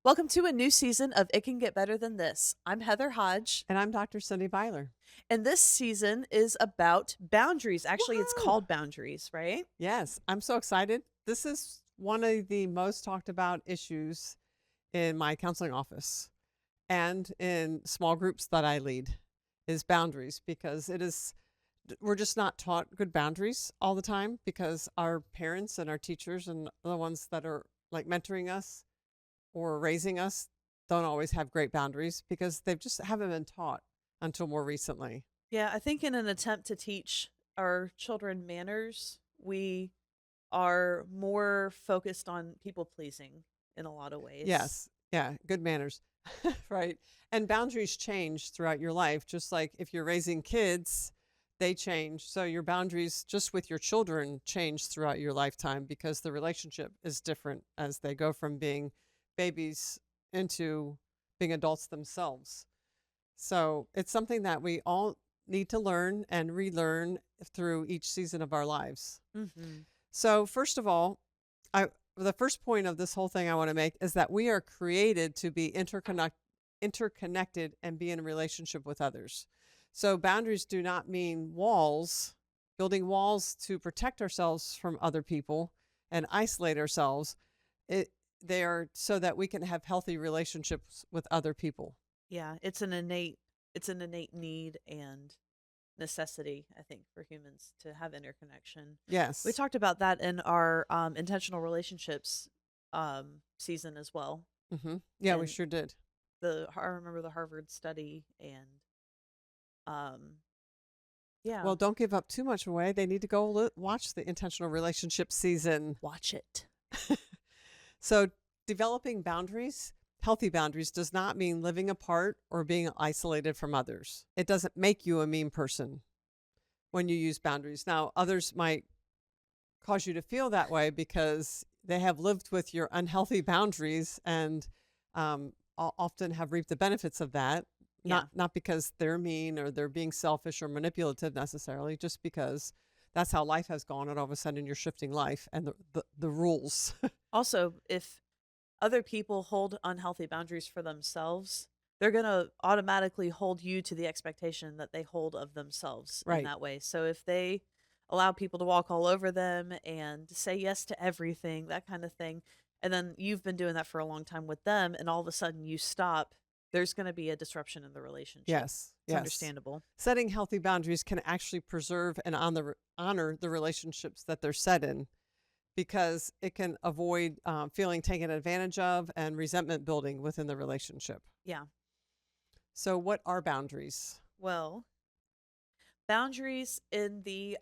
Welcome to a new season of It Can Get Better Than This. I'm Heather Hodge, And I'm Dr. Cindy Byler. and this season is about boundaries. Actually, it's Woohoo! called Boundaries, right? Yes, I'm so excited. This is one of the most talked about issues in my counseling office and in small groups that I lead is boundaries because we're just not taught good boundaries all the time because our parents and our teachers and the ones that are like mentoring us or raising us don't always have great boundaries because they just haven't been taught until more recently. Yeah, I think in an attempt to teach our children manners, we are more focused on people pleasing in a lot of ways. Yes. Yeah. Good manners. Right. And boundaries change throughout your life. Just like if you're raising kids, they change. So your boundaries just with your children change throughout your lifetime because the relationship is different as they go from being babies into being adults themselves. So it's something that we all need to learn and relearn through each season of our lives. Hmm. So, first of all, I the first point of this whole thing I want to make is that we are created to be interconnected and be in a relationship with others. So, boundaries do not mean walls, building walls to protect ourselves from other people and isolate ourselves. It they are so that we can have healthy relationships with other people. Yeah, it's an innate need and necessity, I think, for humans to have interconnection. We Yes. talked about that in our intentional relationships season as well. Yeah, we And sure did. I remember the Harvard study, and um, yeah, Well, don't give up too much away. They need to go watch the intentional relationship season. watch it. So, developing boundaries, healthy boundaries, does not mean living apart or being isolated from others. It doesn't make you a mean person when you use boundaries. Now, others might cause you to feel that way because they have lived with your unhealthy boundaries and often have reaped the benefits of that. Yeah, Not because they're mean or they're being selfish or manipulative necessarily, just because that's how life has gone, and all of a sudden you're shifting life and the rules. also, if other people hold unhealthy boundaries for themselves, they're going to automatically hold you to the expectation that they hold of themselves in Right. that way. So if they allow people to walk all over them and say yes to everything, that kind of thing, and then you've been doing that for a long time with them, and all of a sudden you stop, there's going to be a disruption in the relationship. Yes. It's Yes. understandable. Setting healthy boundaries can actually preserve and honor the relationships that they're set in because it can avoid feeling taken advantage of and resentment building within the relationship. Yeah. So, what are boundaries? Well, boundaries in the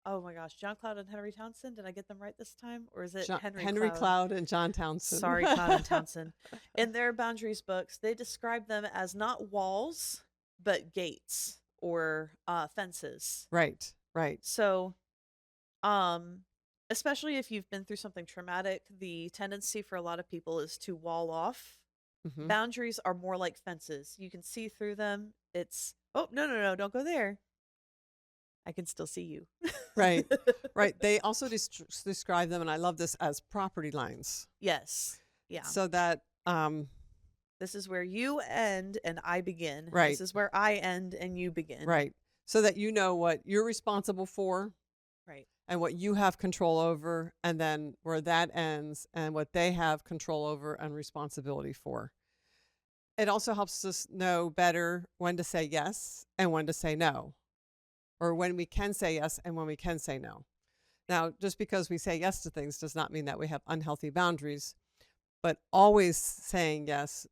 oh my gosh, John Cloud and Henry Townsend. Did I get them right this time? Or is it Henry Henry Cloud? Cloud and John Townsend. Sorry, Cloud and Townsend. In their boundaries books, they describe them as not walls, but gates or fences. Right, right. So, um, especially if you've been through something traumatic, the tendency for a lot of people is to wall off. Hmm. Boundaries are more like fences. You can see through them. It's, oh, no, no, no, don't go there. I can still see you. Right, right. They also describe them, and I love this, as property lines. Yes. Yeah. So that, This is where you end and I begin. right, This is where I end and you begin. right. So that you know what you're responsible for Right. and what you have control over, and then where that ends and what they have control over and responsibility for. It also helps us know better when to say yes and when to say no, or when we can say yes and when we can say no. Now, just because we say yes to things does not mean that we have unhealthy boundaries, but always saying yes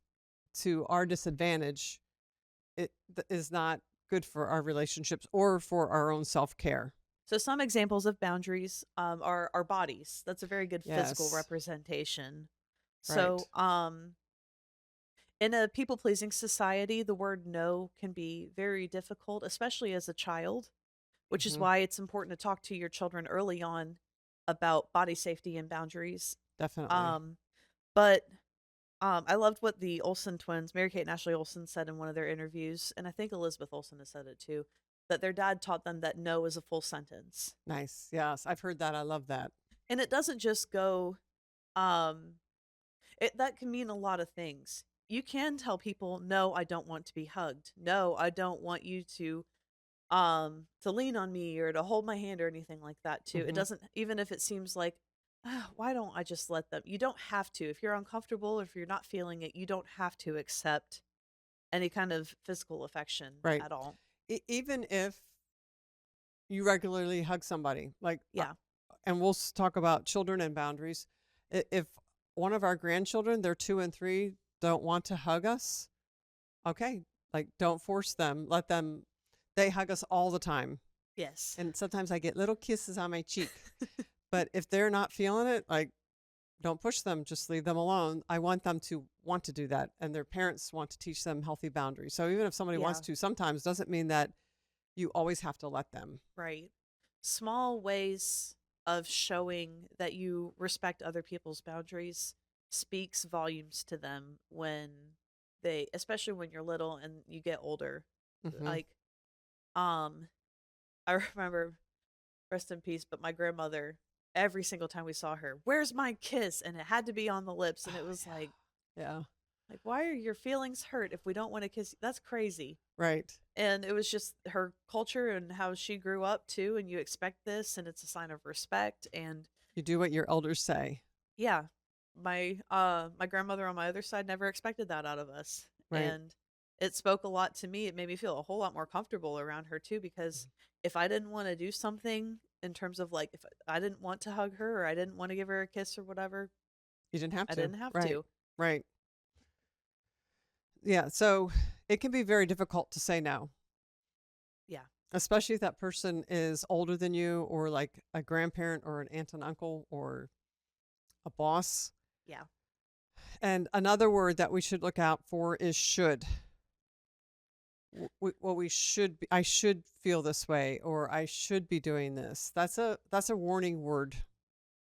to our disadvantage is not good for our relationships or for our own self care. So some examples of boundaries are our bodies. That's a very good physical Yes, representation. right. So in a people pleasing society, the word no can be very difficult, especially as a child, which is Hmm. why it's important to talk to your children early on about body safety and boundaries. Definitely. Um, but I loved what the Olsen twins, Mary Kate and Ashley Olsen, said in one of their interviews, and I think Elizabeth Olsen has said it too, that their dad taught them that no is a full sentence. Nice. Yes, I've heard that. I love that. And it doesn't just go, um, That can mean a lot of things. You can tell people, "No, I don't want to be hugged. No, I don't want you to lean on me or to hold my hand or anything like that too." It Mhm. doesn't, even if it seems like, "Ah, why don't I just let them?" You don't have to. If you're uncomfortable or if you're not feeling it, you don't have to accept any kind of physical affection Right. at all. Even if you regularly hug somebody, like, Yeah. and we'll talk about children and boundaries. If one of our grandchildren, they're 2 and 3, don't want to hug us, okay, like, don't force them. Let them. They hug us all the time, Yes. and sometimes I get little kisses on my cheek. But if they're not feeling it, like, don't push them. Just leave them alone. I want them to want to do that, and their parents want to teach them healthy boundaries. So even if somebody wants Yeah. to, sometimes doesn't mean that you always have to let them. Right. Small ways of showing that you respect other people's boundaries speaks volumes to them when especially when you're little and you get older. Hmm. Like, um, I remember, rest in peace, but my grandmother, every single time we saw her, "Where's my kiss?" And it had to be on the lips. And it Oh was yeah, yeah, why are your feelings hurt if we don't want to kiss you? That's crazy. right. And it was just her culture and how she grew up too, and you expect this, and it's a sign of respect. And You do what your elders say, yeah, my grandmother on my other side never expected that out of us. right? And it spoke a lot to me. It made me feel a whole lot more comfortable around her too, because if I didn't want to do something, in terms of like, if I didn't want to hug her or I didn't want to give her a kiss or whatever, You didn't have I to, didn't have right? to. Right. Yeah. So it can be very difficult to say no, Yeah. especially if that person is older than you, or like a grandparent, or an aunt and uncle, or a boss. Yeah. And another word that we should look out for is should. Well, we should be, I should feel this way, or I should be doing this. That's a warning word.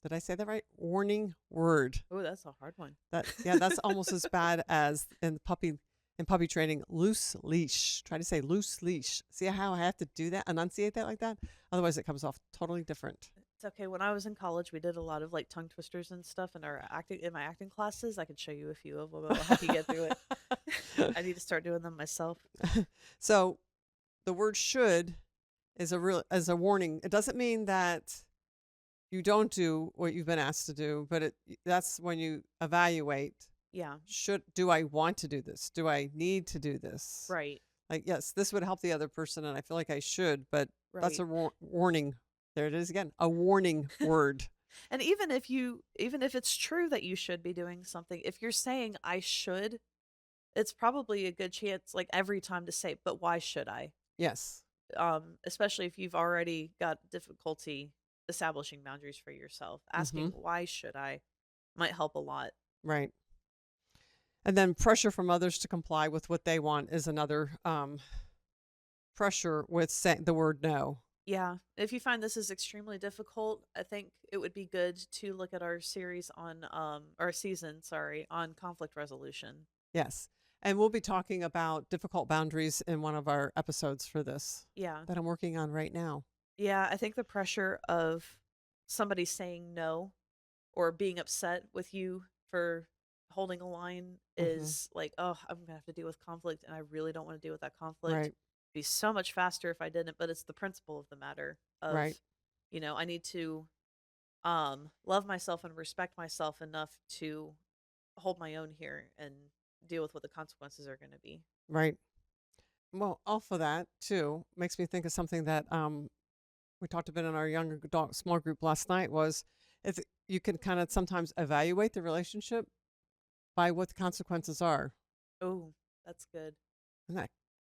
Did I say that right? Warning word. Oh, that's a hard one. That, yeah, that's almost as bad as in puppy training, loose leash. Try to say loose leash. See how I have to do that, enunciate that like that? Otherwise it comes off totally different. It's okay. When I was in college, we did a lot of like tongue twisters and stuff in my acting classes. I could show you a few of them. It'll help you get through it. I need to start doing them myself. So the word should is as a warning. It doesn't mean that you don't do what you've been asked to do, but that's when you evaluate. Yeah. Do I want to do this? Do I need to do this? Right. Like, yes, this would help the other person, and I feel like I should, but that's Right. a warning. There it is again, a warning word. And even if it's true that you should be doing something, if you're saying I should, it's probably a good chance like every time to say, but why should I? Yes. Especially if you've already got difficulty establishing boundaries for yourself. Mm-hmm. Asking why should I might help a lot. Right. And then pressure from others to comply with what they want is another pressure with saying the word no. Yeah. If you find this is extremely difficult, I think it would be good to look at our series on our season, sorry, on conflict resolution. Yes. And we'll be talking about difficult boundaries in one of our episodes for this Yeah. that I'm working on right now. Yeah, I think the pressure of somebody saying no or being upset with you for holding a line Mm-hmm. is like, "Oh, I'm gonna have to deal with conflict, and I really don't want to deal with that conflict. Right. It'd be so much faster if I didn't." But it's the principle of the matter of, Right. I need to love myself and respect myself enough to hold my own here and deal with what the consequences are going to be. Right. Well, off of that too makes me think of something that we talked about in our younger adult small group last night. Was if you can kind of sometimes evaluate the relationship by what the consequences are. Oh, that's good. And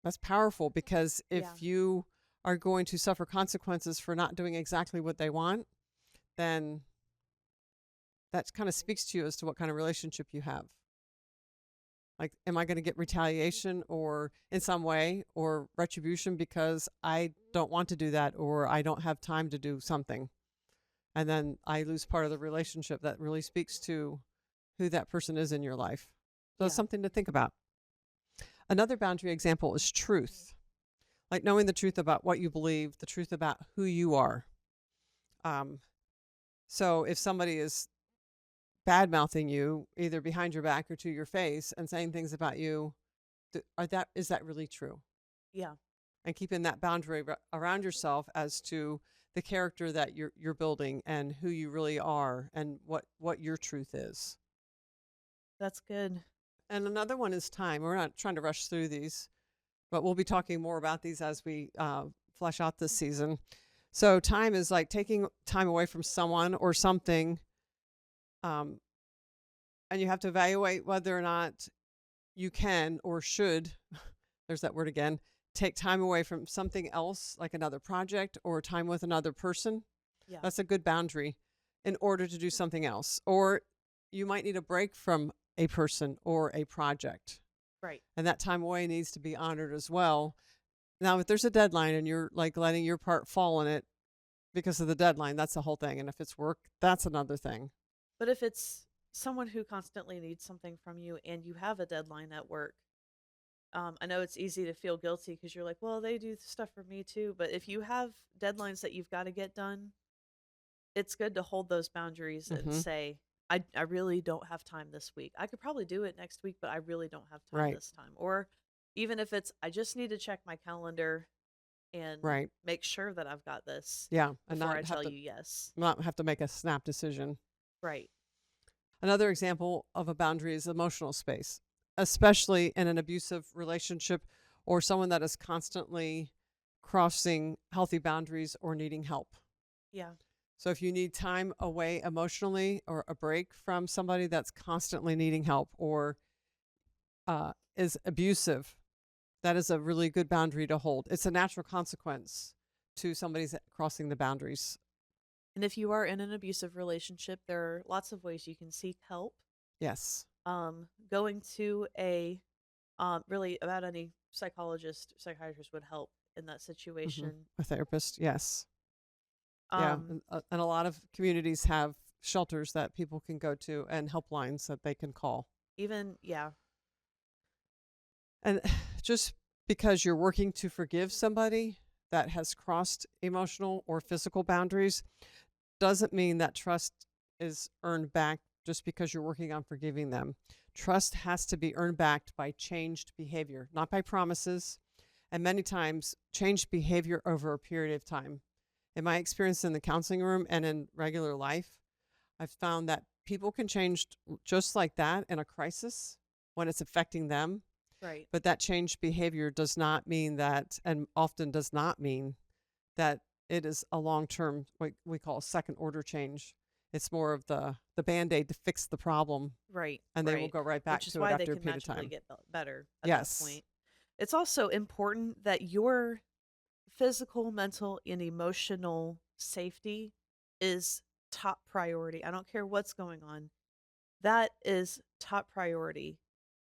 that's powerful, because Yeah. if you are going to suffer consequences for not doing exactly what they want, then that kind of speaks to you as to what kind of relationship you have. Like, am I going to get retaliation or in some way or retribution because I don't want to do that, or I don't have time to do something? And then I lose part of the relationship. That really speaks to who that person is in your life. So it's Yeah. something to think about. Another boundary example is truth, like knowing the truth about what you believe, the truth about who you are. Um, so if somebody is bad mouthing you either behind your back or to your face and saying things about you, is that really true? Yeah, And keeping that boundary around yourself as to the character that you're building and who you really are and what your truth is. that's good. And another one is time. We're not trying to rush through these, but we'll be talking more about these as we flesh out this season. So time is like taking time away from someone or something, um, and you have to evaluate whether or not you can or should. There's that word again. Take time away from something else, like another project or time with another person. Yeah, That's a good boundary in order to do something else. Or you might need a break from a person or a project. right. And that time away needs to be honored as well. Now, if there's a deadline and you're like letting your part fall in it because of the deadline, that's the whole thing. And if it's work, that's another thing. But if it's someone who constantly needs something from you and you have a deadline at work, I know it's easy to feel guilty because you're like, well, they do stuff for me too. But if you have deadlines that you've got to get done, it's good to hold those boundaries and Hmm. say, I really don't have time this week. I could probably do it next week, but I really don't have time Right. this time. Or even if it's, I just need to check my calendar and Right. make sure that I've got this Yeah. And before I tell you yes. not have to make a snap decision. Right. Another example of a boundary is emotional space, especially in an abusive relationship or someone that is constantly crossing healthy boundaries or needing help. Yeah. So if you need time away emotionally or a break from somebody that's constantly needing help or is abusive, that is a really good boundary to hold. It's a natural consequence to somebody's crossing the boundaries. And if you are in an abusive relationship, there are lots of ways you can seek help. Yes. Going to a really about any psychologist, psychiatrist would help in that Hmm. situation. A therapist. Yes. Yeah. Um, And a lot of communities have shelters that people can go to and helplines that they can call. even yeah, And just because you're working to forgive somebody that has crossed emotional or physical boundaries doesn't mean that trust is earned back just because you're working on forgiving them. Trust has to be earned back by changed behavior, not by promises, and many times changed behavior over a period of time. In my experience in the counseling room and in regular life, I've found that people can change just like that in a crisis when it's affecting them, right, but that changed behavior does not mean that, and often does not mean that it is a long term, what we call a second order change. It's more of the band aid to fix the problem, right, and they will right. go right back Which is to it why they after a can period of magically time. get better at that Yes. point. It's also important that your physical, mental, and emotional safety is top priority. I don't care what's going on. That is top priority.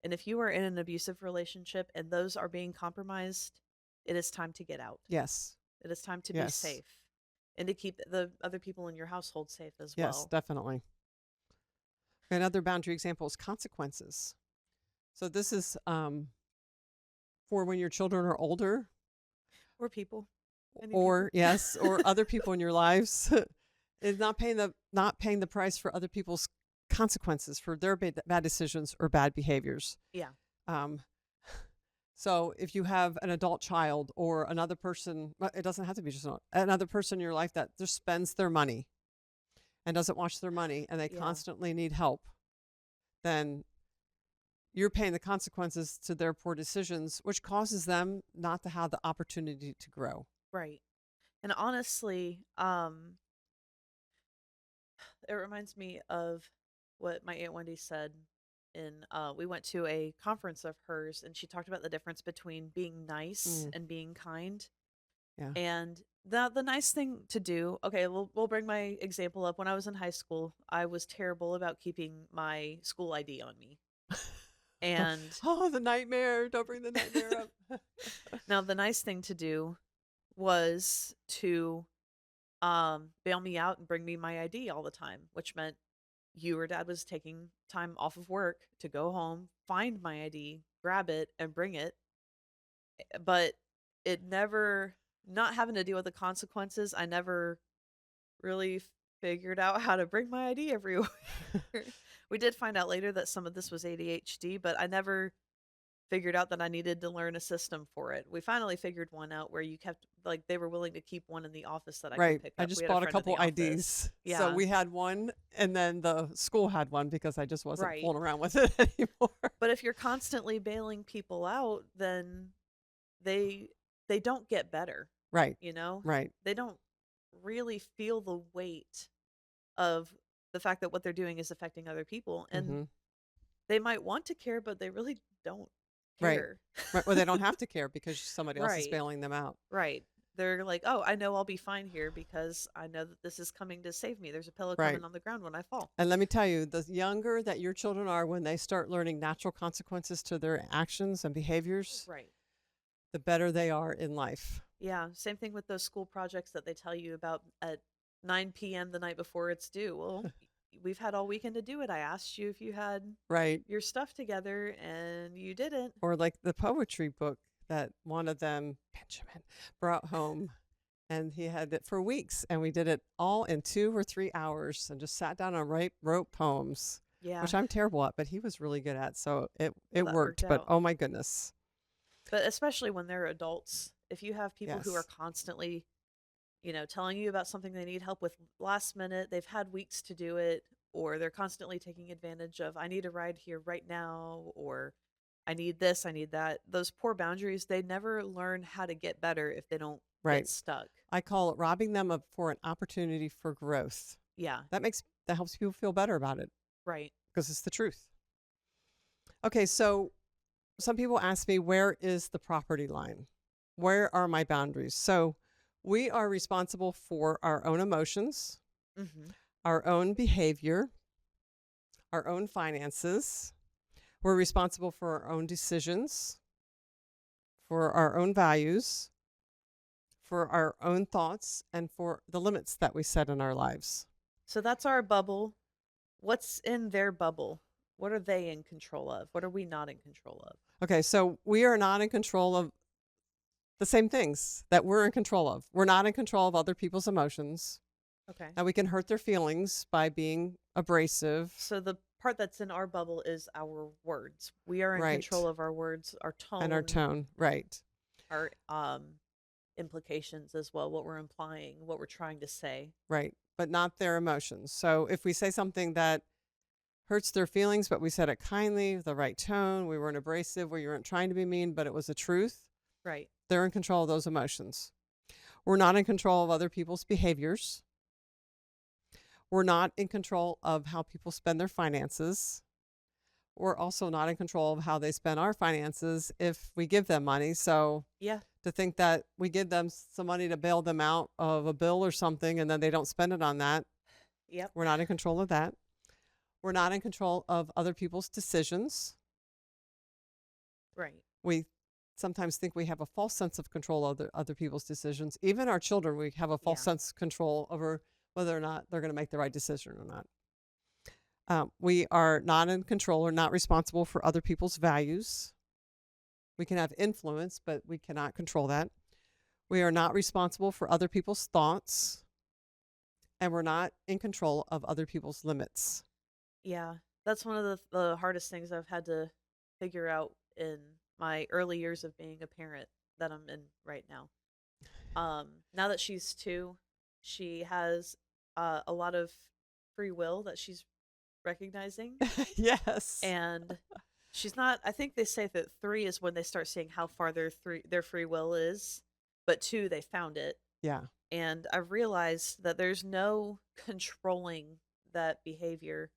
And if you are in an abusive relationship and those are being compromised, it is time to get out. Yes. It is time to be Yes. safe and to keep the other people in your household safe as Yes, well. definitely. Another boundary example is consequences. So this is for when your children are older, Or people, any or people. yes, or other people in your lives, is not paying the price for other people's consequences for their bad decisions or bad behaviors. Yeah, Um, so if you have an adult child or another person, it doesn't have to be just another person in your life that just spends their money and doesn't watch their money and they yeah, constantly need help, then you're paying the consequences to their poor decisions, which causes them not to have the opportunity to grow. right. And honestly, it reminds me of what my Aunt Wendy said in we went to a conference of hers and she talked about the difference between being nice Mm, and being kind. yeah. And the nice thing to do, okay, we'll bring my example up. When I was in high school, I was terrible about keeping my school ID on me. And Oh, the nightmare. Don't bring the nightmare up. now the nice thing to do was to bail me out and bring me my ID all the time, which meant you or dad was taking time off of work to go home, find my ID, grab it, and bring it. But it never, not having to deal with the consequences, I never really figured out how to bring my ID everywhere. We did find out later that some of this was ADHD, but I never figured out that I needed to learn a system for it. We finally figured one out where you kept like they were willing to keep one in the office that I could Right. pick I up. We just had a bought a friend in couple the office. IDs. So Yeah, we had one and then the school had one because I just wasn't right. fooling around with it anymore. But if you're constantly bailing people out, then they they don't get better, Right. you know? Right. They don't really feel the weight of the fact that what they're doing is affecting other people, and Mhm. they might want to care but they really don't Right. care. Right. Well, they don't have to care because somebody else is Right. bailing them out. Right. They're like, "Oh, I know I'll be fine here because I know that this is coming to save me. There's a pillow Right. coming on the ground when I fall." And let me tell you, the younger that your children are when they start learning natural consequences to their actions and behaviors, Right. the better they are in life. Yeah, same thing with those school projects that they tell you about at 9 p.m. the night before it's due. Well, we've had all weekend to do it. I asked you if you had Right. your stuff together and you didn't. Or like the poetry book that one of them, Benjamin, brought home. And he had it for weeks. And we did it all in 2 or 3 hours and just sat down and wrote poems, Yeah, which I'm terrible at, but he was really good at. So well, it that worked worked. But out. oh my goodness. But especially when they're adults, if you have people who are Yes. constantly, telling you about something they need help with last minute, they've had weeks to do it, or they're constantly taking advantage of, I need a ride here right now, or I need this, I need that. Those poor boundaries, they never learn how to get better if they don't get Right. stuck. I call it robbing them of for an opportunity for growth. Yeah, That helps people feel better about it right. because it's the truth. Okay, so some people ask me, where is the property line? Where are my boundaries? So we are responsible for our own emotions, Hmm. our own behavior, our own finances. We're responsible for our own decisions, for our own values, for our own thoughts, and for the limits that we set in our lives. So that's our bubble. What's in their bubble? What are they in control of? What are we not in control of? Okay, so we are not in control of the same things that we're in control of. We're not in control of other people's emotions. Okay. Now, we can hurt their feelings by being abrasive. So the part that's in our bubble is our words. We are in control Right. of our words, our And our tone, tone. Right. our implications as well, what we're implying, what we're trying to say. Right. But not their emotions. So if we say something that hurts their feelings, but we said it kindly, the right tone, we weren't abrasive, we weren't trying to be mean, but it was the truth, Right. they're in control of those emotions. We're not in control of other people's behaviors. We're not in control of how people spend their finances. We're also not in control of how they spend our finances if we give them money. So Yeah. to think that we give them some money to bail them out of a bill or something and then they don't spend it on that, Yep. we're not in control of that. We're not in control of other people's decisions. Right. We sometimes think we have a false sense of control over other people's decisions. Even our children, we have a false Yeah. sense of control over whether or not they're going to make the right decision or not. We are not in control or not responsible for other people's values. We can have influence, but we cannot control that. We are not responsible for other people's thoughts, and we're not in control of other people's limits. Yeah. That's one of the hardest things I've had to figure out in my early years of being a parent that I'm in right now. Now that she's 2, she has a lot of free will that she's recognizing, Yes. and she's not. I think they say that 3 is when they start seeing how far their free will is, but 2 they found it, Yeah. and I've realized that there's no controlling that behavior.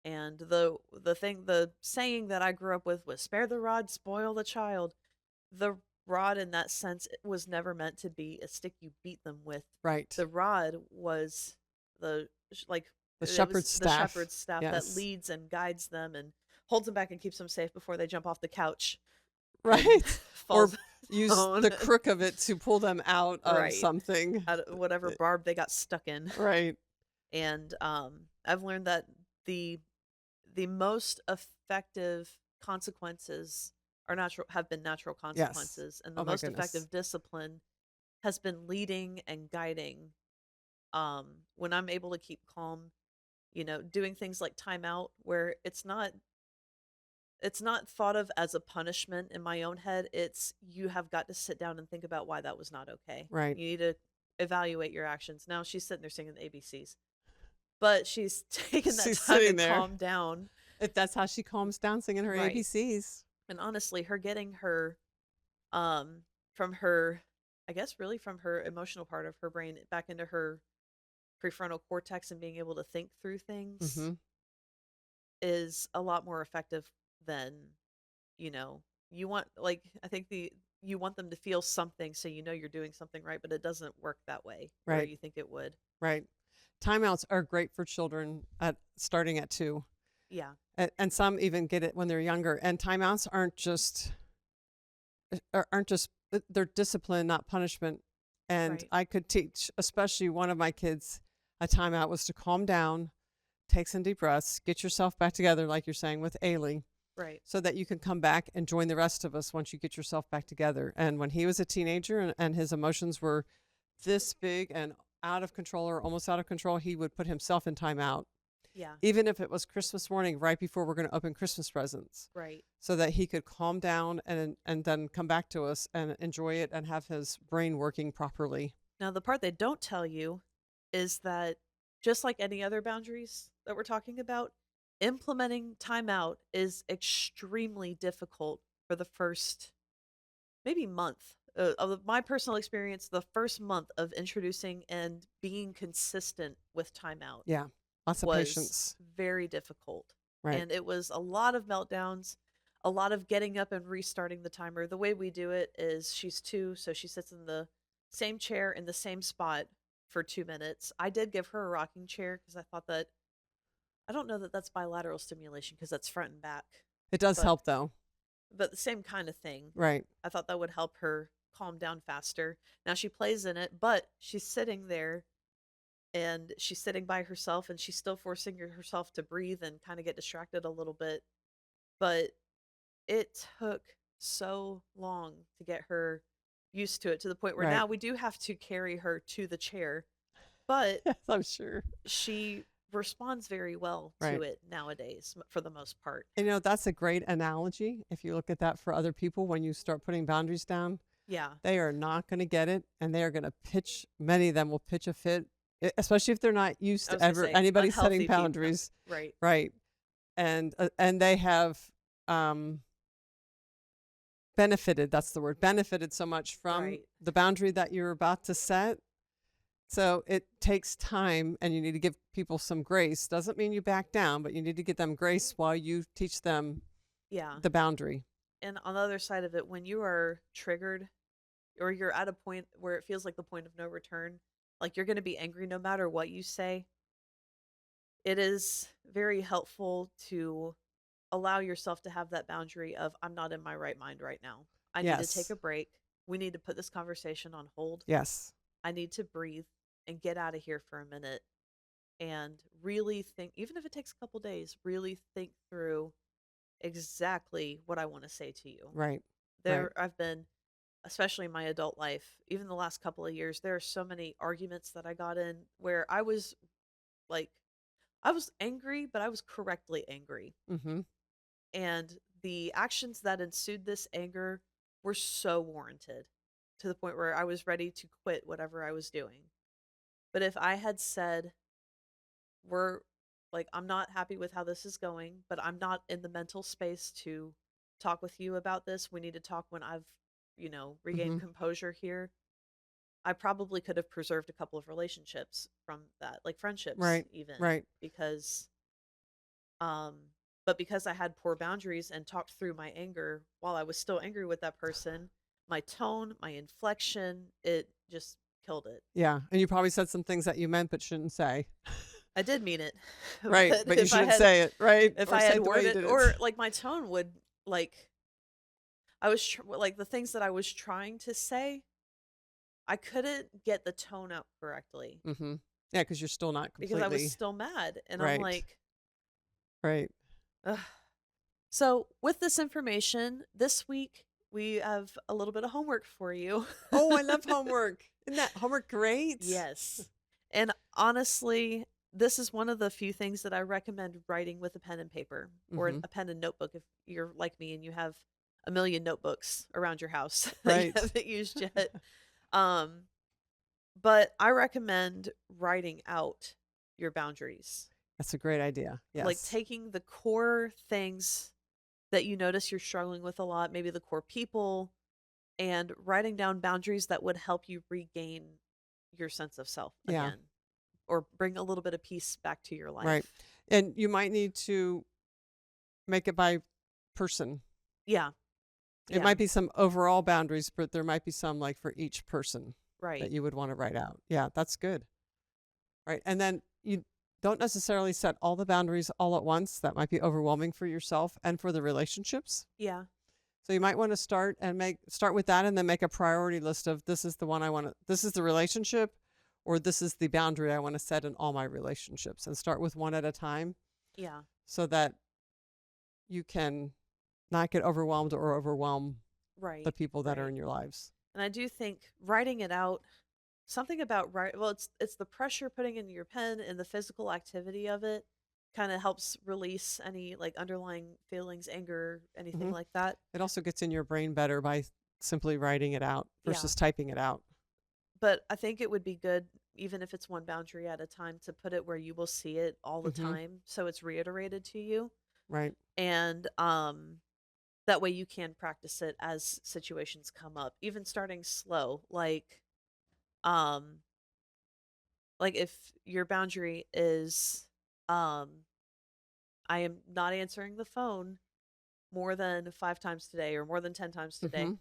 And the saying that I grew up with was spare the rod, spoil the child. The rod in that sense it was never meant to be a stick you beat them with. Right. The rod was like The it was shepherd's the staff. shepherd's staff that Yes. leads and guides them and holds them back and keeps them safe before they jump off the couch and Right. Or falls use down. the crook of it to pull them out of Right. something. Out of whatever barb they got stuck in. Right. And I've learned that the most effective consequences are natural have been natural Yes. consequences, and the Oh my most goodness. effective discipline has been leading and guiding. When I'm able to keep calm, doing things like timeout where it's not thought of as a punishment in my own head. It's you have got to sit down and think about why that was not okay. Right. You need to evaluate your actions. Now she's sitting there singing the ABCs, but she's taking that She's time to sitting there. calm down. If that's how she calms down, singing her Right. ABCs. And honestly, her getting her from her, I guess really from her emotional part of her brain back into her prefrontal cortex and being able to think through things Mhm. is a lot more effective than, you know, you want, like, I think you want them to feel something so you're doing something right, but it doesn't work that way where Right. you think it would. Right. Timeouts are great for children at starting at 2. Yeah. And some even get it when they're younger. And timeouts aren't just they're discipline, not punishment. And Right. I could teach, especially one of my kids, a timeout was to calm down, take some deep breaths, get yourself back together, like you're saying with Ailey, Right. so that you can come back and join the rest of us once you get yourself back together. And when he was a teenager and his emotions were this big and out of control or almost out of control, he would put himself in timeout, Yeah. even if it was Christmas morning, right before we're going to open Christmas presents, Right. so that he could calm down and then come back to us and enjoy it and have his brain working properly. Now, the part they don't tell you is that just like any other boundaries that we're talking about, implementing timeout is extremely difficult for the first maybe month. Of my personal experience, the first month of introducing and being consistent with timeout Yeah, lots of was patience. very difficult. Right. And it was a lot of meltdowns, a lot of getting up and restarting the timer. The way we do it is she's 2, so she sits in the same chair in the same spot for 2 minutes. I did give her a rocking chair because I thought that I don't know that that's bilateral stimulation because that's front and back, It does but help though. the same kind of thing. Right. I thought that would help her calm down faster. Now she plays in it, but she's sitting there and she's sitting by herself and she's still forcing herself to breathe and kind of get distracted a little bit. But it took so long to get her used to it to the point where Right. now we do have to carry her to the chair, but Yes, I'm sure. she responds very well to Right. it nowadays for the most part. That's a great analogy. If you look at that for other people, when you start putting boundaries down, Yeah. they are not going to get it. And they are going to many of them will pitch a fit, especially if they're not used I to was going to ever say anybody setting unhealthy people. boundaries. Right. Right. And they have um, benefited, that's the word, benefited so much from Right. the boundary that you're about to set. So it takes time and you need to give people some grace. Doesn't mean you back down, but you need to give them grace while you teach them Yeah. the boundary. And on the other side of it, when you are triggered or you're at a point where it feels like the point of no return, like you're going to be angry no matter what you say, it is very helpful to allow yourself to have that boundary of, I'm not in my right mind right now. I need to take Yes. a break. We need to put this conversation on hold. Yes. I need to breathe and get out of here for a minute and really think, even if it takes a couple days, really think through exactly what I want to say to you. Right. Right. I've been, especially in my adult life, even the last couple of years, there are so many arguments that I got in where I was like, I was angry, but I was correctly angry. Mm-hmm. And the actions that ensued this anger were so warranted to the point where I was ready to quit whatever I was doing. But if I had said, we're like, I'm not happy with how this is going, but I'm not in the mental space to talk with you about this. We need to talk when I've, Mm-hmm. regained composure here. I probably could have preserved a couple of relationships from that, like friendships Right. even, Right. because um but because I had poor boundaries and talked through my anger while I was still angry with that person, my tone, my inflection, it just killed it. Yeah. And you probably said some things that you meant but shouldn't say. I did mean it. Right. But But you shouldn't say it. Right. if Or I say had it the way you worded, did or it. like my tone would, like, like the things that I was trying to say, I couldn't get the tone out correctly Mm-hmm. Yeah. Because you're still not because I was completely still mad. And I'm right. like, Right. ugh. So, with this information, this week we have a little bit of homework for you. Oh, I love homework. Isn't that homework great? Yes. And honestly, this is one of the few things that I recommend writing with a pen and paper or Mhm. a pen and notebook if you're like me and you have a million notebooks around your house that you Right. haven't used yet. Um, but I recommend writing out your boundaries, That's a great idea. like Yes. taking the core things that you notice you're struggling with a lot, maybe the core people, and writing down boundaries that would help you regain your sense of self Yeah. again or bring a little bit of peace back to your Right. life. And you might need to make it by person. Yeah. It Yeah. might be some overall boundaries, but there might be some like for each person that Right. you would want to write out. Yeah, that's good. Right. And then you don't necessarily set all the boundaries all at once. That might be overwhelming for yourself and for the relationships. Yeah. So you might want to start with that and then make a priority list of this is the one I want to this is the relationship or this is the boundary I want to set in all my relationships and start with one at a time Yeah. so that you can not get overwhelmed or overwhelm the Right. people that are Right. in your lives. And I do think writing it out, something about write well, it's the pressure putting into your pen and the physical activity of it kind of helps release any like underlying feelings, anger, anything Hmm. like that. It also gets in your brain better by simply writing it out Yeah. versus typing it out. But I think it would be good, even if it's one boundary at a time, to put it where you will see it all the Hmm. time. So it's reiterated to you. Right. And that way you can practice it as situations come up, even starting slow. Um, like if your boundary is, um, I am not answering the phone more than 5 times today or more than 10 times today, Hmm.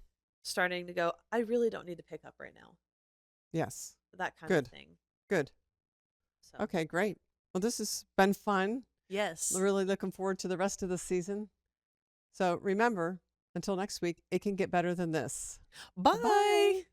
starting to go, I really don't need to pick up right now. Yes. That kind of Good. thing. Good. So, Okay, great. Well, this has been fun. yes. Really looking forward to the rest of the season. So remember, until next week, it can get better than this. Bye bye. Bye.